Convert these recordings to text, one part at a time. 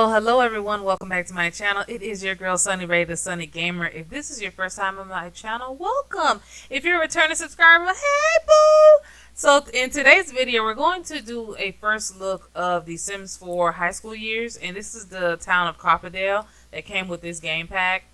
Hello everyone, welcome back to my channel. It is your girl Sunniray, the Sunny Gamer. If this is your first time on my channel, welcome. If you're a returning subscriber, hey boo! So in today's video, we're going to do a first look of the Sims 4 high school years, and this is the town of Copperdale that came with this game pack,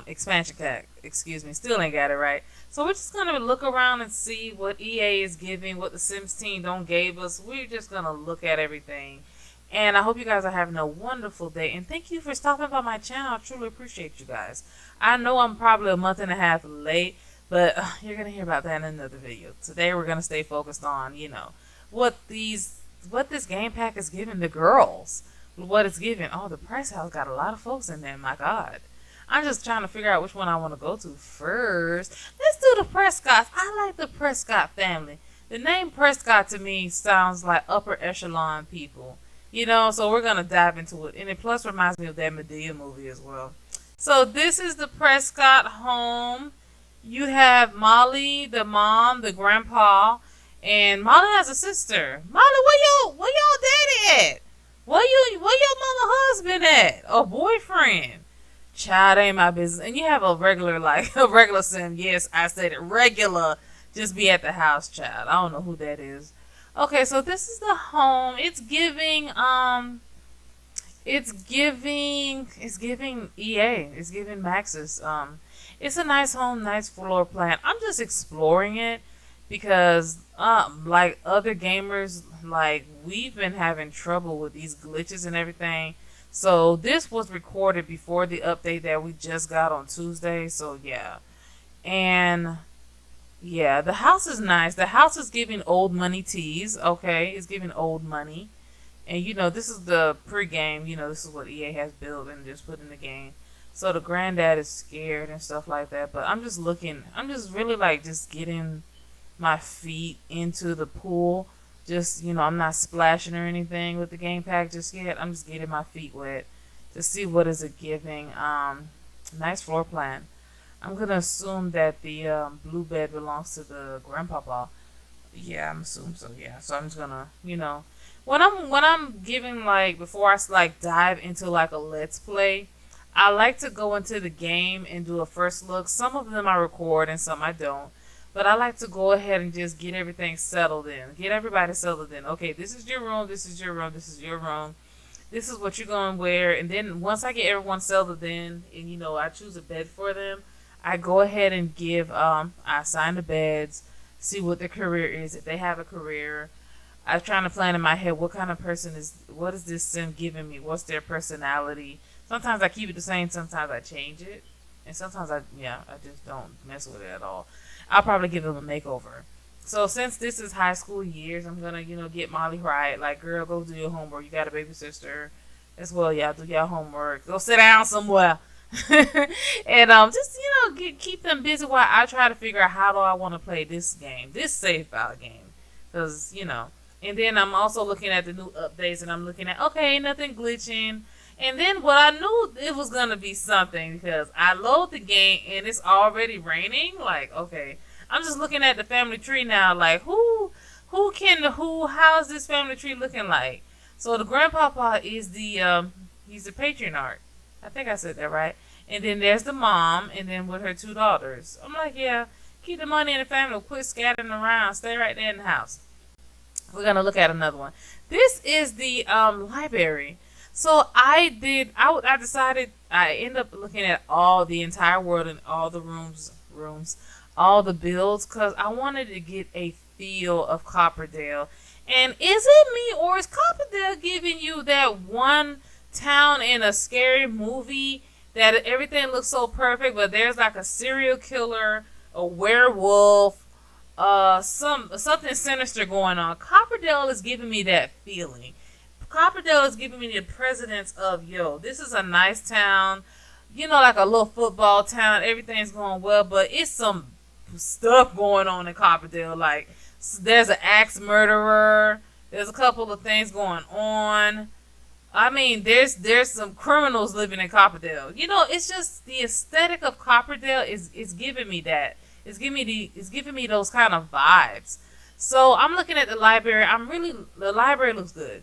expansion pack, excuse me, still ain't got it right. So we're just gonna look around and see what EA is giving, what the Sims team don't gave us. We're just gonna look at everything. And I hope you guys are having a wonderful day. And thank you for stopping by my channel. I truly appreciate you guys. I know I'm probably a month and a half late, but you're going to hear about that in another video. Today we're going to stay focused on, what this game pack is giving the girls. What it's giving. Oh, the Price House got a lot of folks in there. My God. I'm just trying to figure out which one I want to go to first. Let's do the Prescotts. I like the Prescott family. The name Prescott to me sounds like upper echelon people. So we're going to dive into it. And it plus reminds me of that Medea movie as well. So this is the Prescott home. You have Molly, the mom, the grandpa, and Molly has a sister. Molly, where your daddy at? Where your mama husband at? Or boyfriend? Child, ain't my business. And you have a regular, a regular sim. Yes, I said it. Regular. Just be at the house, child. I don't know who that is. Okay, so this is the home. It's giving EA. It's giving Maxis. It's a nice home, nice floor plan. I'm just exploring it because like other gamers, we've been having trouble with these glitches and everything. So this was recorded before the update that we just got on Tuesday. So yeah. And yeah, the house is nice. The house is giving old money teas. Okay, it's giving old money. And this is the pre-game. This is what EA has built and just put in the game. So the granddad is scared and stuff like that. But I'm just looking. I'm just really just getting my feet into the pool. Just, I'm not splashing or anything with the game pack just yet. I'm just getting my feet wet to see what is it giving. Nice floor plan. I'm gonna assume that the blue bed belongs to the grandpapa. Yeah, I'm assuming so. Yeah, so I'm just gonna, when I'm giving before I dive into a let's play, I like to go into the game and do a first look. Some of them I record and some I don't, but I like to go ahead and just get everything settled in, get everybody settled in. Okay, this is your room. This is your room. This is your room. This is what you're gonna wear, and then once I get everyone settled in, and I choose a bed for them. I go ahead and I assign the beds, see what their career is, if they have a career. I'm trying to plan in my head what kind of person what is this sim giving me? What's their personality? Sometimes I keep it the same, sometimes I change it. And sometimes I just don't mess with it at all. I'll probably give them a makeover. So since this is high school years, I'm going to, get Molly right. Girl, go do your homework. You got a baby sister as well. Y'all do your homework. Go sit down somewhere. And just keep them busy while I try to figure out how do I want to play this game, this save file game, because and then I'm also looking at the new updates and I'm looking at nothing glitching, and then what I knew it was gonna be something because I load the game and it's already raining. Okay, I'm just looking at the family tree now. How's this family tree looking like? So the grandpapa is he's the patriarch. I think I said that right. And then there's the mom, and then with her two daughters. I'm yeah, keep the money in the family. Quit scattering around. Stay right there in the house. We're going to look at another one. This is the library. So I decided, I end up looking at the entire world and all the rooms, all the builds, because I wanted to get a feel of Copperdale. And is it me, or is Copperdale giving you that one town in a scary movie that everything looks so perfect, but there's a serial killer, a werewolf, something sinister going on? Copperdale is giving me that feeling. Copperdale is giving me the presence of, this is a nice town, a little football town. Everything's going well, but it's some stuff going on in Copperdale. There's an axe murderer. There's a couple of things going on. I mean, there's some criminals living in Copperdale. It's just the aesthetic of Copperdale is giving me that. It's giving me those kind of vibes. So I'm looking at the library. The library looks good.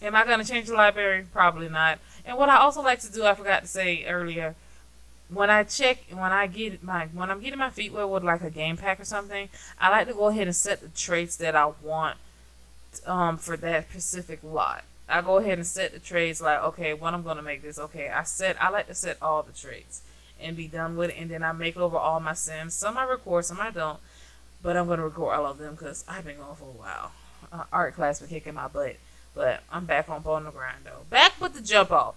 Am I gonna change the library? Probably not. And what I also like to do, I forgot to say earlier, when I'm getting my feet wet with like a game pack or something, I like to go ahead and set the traits that I want for that specific lot. I go ahead and set the traits like, okay, what I'm gonna make this. Okay, I like to set all the traits and be done with it, and then I make over all my sims. Some I record, some I don't, but I'm gonna record all of them because I've been going for a while. Art class been kicking my butt, but I'm back on the grind though. Back with the jump off,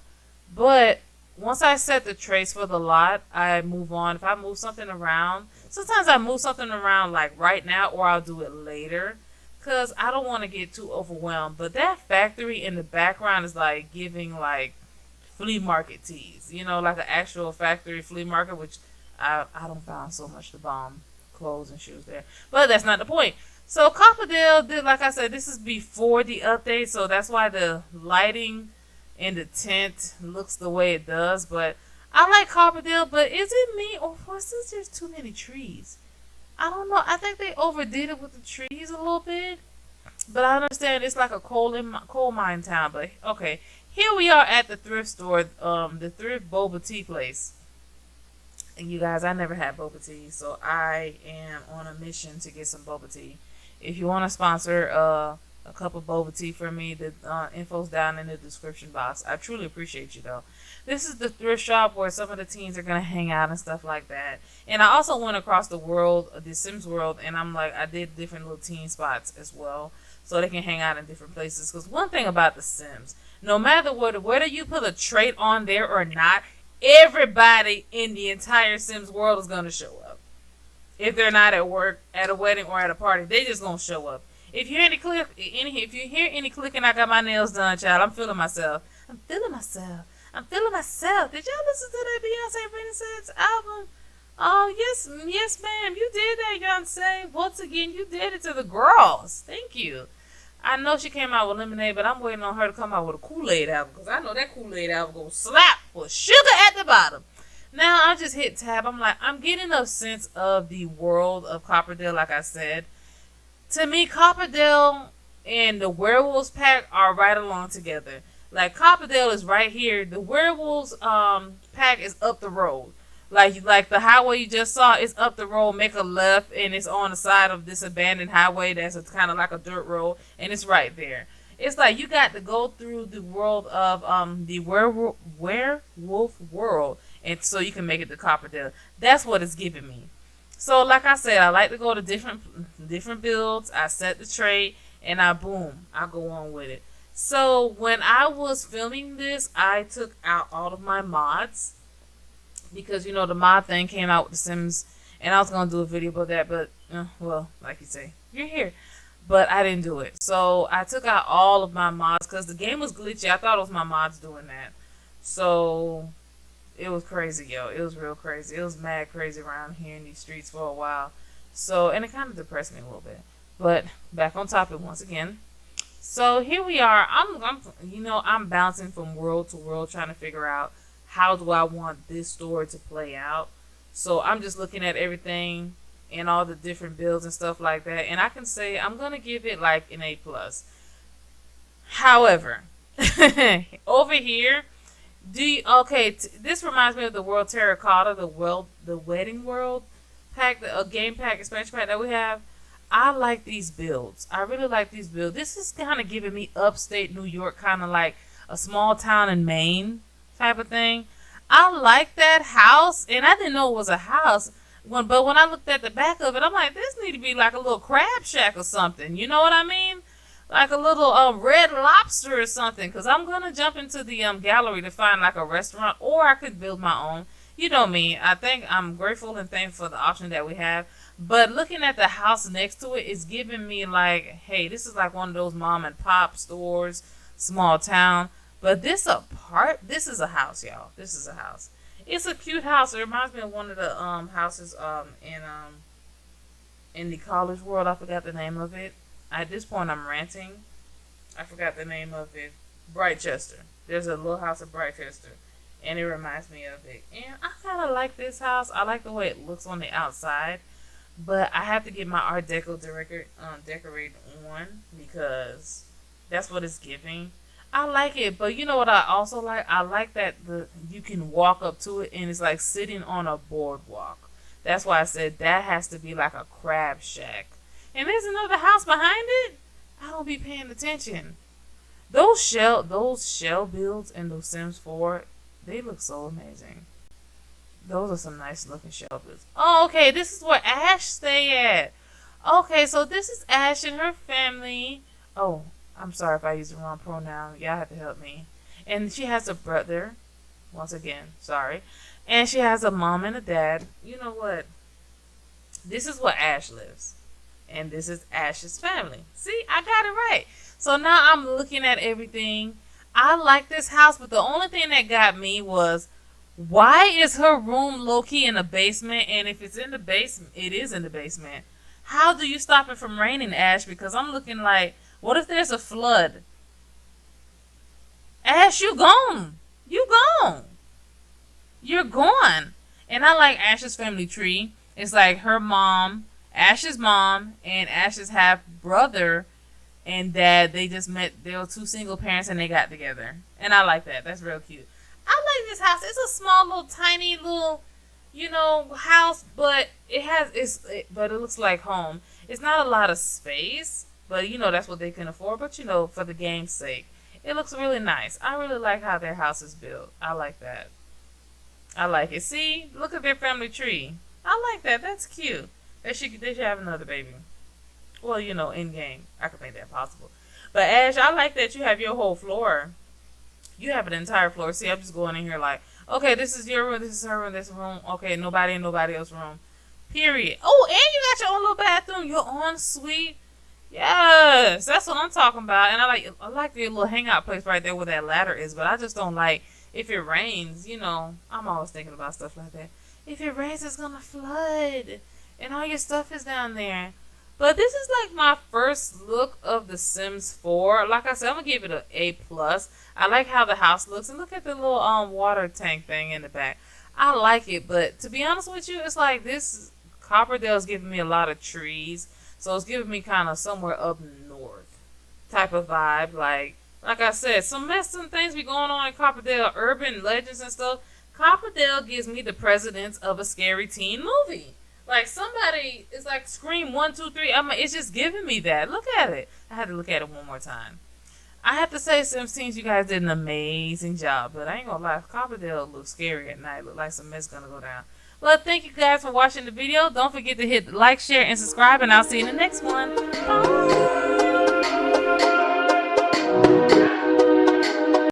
but once I set the trace for the lot, I move on. If I move something around, sometimes I move something around like right now, or I'll do it later, because I don't want to get too overwhelmed. But that factory in the background is like giving like flea market teas, like an actual factory flea market, which I don't find so much to bomb clothes and shoes there. But that's not the point. So Copperdale did, like I said, this is before the update, so that's why the lighting and the tent looks the way it does. But I like Copperdale, but is it me or was this just too many trees? I don't know. I think they overdid it with the trees a little bit. But I understand it's like a coal mine town. But okay, here we are at the thrift store, the thrift boba tea place. And you guys, I never had boba tea, so I am on a mission to get some boba tea. If you want to sponsor a cup of boba tea for me, the info's down in the description box. I truly appreciate you though. This is the thrift shop where some of the teens are gonna hang out and stuff like that. And I also went across the world, the Sims world, and I did different little teen spots as well, so they can hang out in different places. Because one thing about the Sims, no matter whether you put a trait on there or not, everybody in the entire Sims world is gonna show up. If they're not at work, at a wedding, or at a party, they just gonna show up. If you hear any clicking, I got my nails done, child. I'm feeling myself. Did y'all listen to that Beyonce Renaissance album? Oh yes, ma'am. You did that, Beyonce. Once again, you did it to the girls. Thank you. I know she came out with Lemonade, but I'm waiting on her to come out with a Kool-Aid album, because I know that Kool-Aid album gonna slap with sugar at the bottom. Now I just hit tab. I'm getting a sense of the world of Copperdale. Like I said, to me, Copperdale and the Werewolves pack are right along together. Like Copperdale is right here. The Werewolves pack is up the road. Like the highway you just saw is up the road. Make a left, and it's on the side of this abandoned highway. That's kind of like a dirt road, and it's right there. It's like you got to go through the world of the werewolf world, and so you can make it to Copperdale. That's what it's giving me. So like I said, I like to go to different builds. I set the trade, and I go on with it. So when I was filming this, I took out all of my mods, because the mod thing came out with The Sims, and I was gonna do a video about that, but well, like you say, you're here. But I didn't do it. So I took out all of my mods because the game was glitchy. I thought it was my mods doing that. So it was crazy, yo. It was real crazy. It was mad crazy around here in these streets for a while. So, and it kind of depressed me a little bit. But back on topic once again. So here we are. I'm bouncing from world to world trying to figure out how do I want this story to play out. So I'm just looking at everything and all the different builds and stuff like that, and I can say I'm gonna give it like an A+. However, over here, this reminds me of the World Terracotta, the Wedding World pack, a game pack, expansion pack that we have. I like these builds. I really like these builds. This is kind of giving me upstate New York, kind of like a small town in Maine type of thing. I like that house, and I didn't know it was a house. But when I looked at the back of it, I'm like, this need to be like a little crab shack or something. You know what I mean? Like a little Red Lobster or something. Because I'm going to jump into the gallery to find like a restaurant, or I could build my own. You know me. I think I'm grateful and thankful for the option that we have. But looking at the house next to it is giving me like, hey, this is like one of those mom and pop stores, small town. But this is a house, y'all. This is a house. It's a cute house. It reminds me of one of the houses in the college world. I forgot the name of it. At this point, I'm ranting. I forgot the name of it. Brightchester. There's a little house in Brightchester, and it reminds me of it. And I kind of like this house. I like the way it looks on the outside, but I have to get my Art Deco decorate on because that's what it's giving. I like it, but you know what I also like? I like that you can walk up to it and it's like sitting on a boardwalk. That's why I said that has to be like a crab shack. And there's another house behind it. I don't be paying attention. Those shell builds in The Sims 4, they look so amazing. Those are some nice looking shell builds. Oh, okay, this is where Ash stay at. Okay, so this is Ash and her family. Oh, I'm sorry if I used the wrong pronoun. Y'all have to help me. And she has a brother. Once again, sorry. And she has a mom and a dad. You know what? This is where Ash lives. And this is Ash's family. See, I got it right. So now I'm looking at everything. I like this house, but the only thing that got me was, why is her room low-key in the basement? And if it's in the basement, it is in the basement. How do you stop it from raining, Ash? Because I'm looking like, what if there's a flood? Ash, you gone. You gone. You're gone. And I like Ash's family tree. It's like her mom, Ash's mom, and Ash's half brother and dad. They just met. They were two single parents and they got together. And I like that. That's real cute. I like this house. It's a small little tiny little, house, but but it looks like home. It's not a lot of space, but that's what they can afford. But for the game's sake, it looks really nice. I really like how their house is built. I like that. I like it. See, look at their family tree. I like that. That's cute. They should have another baby. Well, in game, I could make that possible. But Ash, I like that you have your whole floor. You have an entire floor. See, I'm just going in here like, okay, this is your room, this is her room, this room. Okay, nobody in nobody else's room. Period. Oh, and you got your own little bathroom. Your ensuite. Yes, that's what I'm talking about. And I like the little hangout place right there where that ladder is. But I just don't like if it rains. I'm always thinking about stuff like that. If it rains, it's gonna flood, and all your stuff is down there. But this is like my first look of The Sims 4. Like I said, I'm gonna give it an A+. I like how the house looks, and look at the little water tank thing in the back. I like it, but to be honest with you, it's like this Copperdale is giving me a lot of trees, so it's giving me kind of somewhere up north type of vibe. Like I said, some things be going on in Copperdale, urban legends and stuff. Copperdale gives me the precedence of a scary teen movie. Like somebody is like Scream 1, 2, 3. It's just giving me that. Look at it. I had to look at it one more time. I have to say, Sims Teens, you guys did an amazing job. But I ain't gonna lie, Copperdale looks scary at night. Look like some mess gonna go down. Well, thank you guys for watching the video. Don't forget to hit like, share, and subscribe. And I'll see you in the next one. Bye.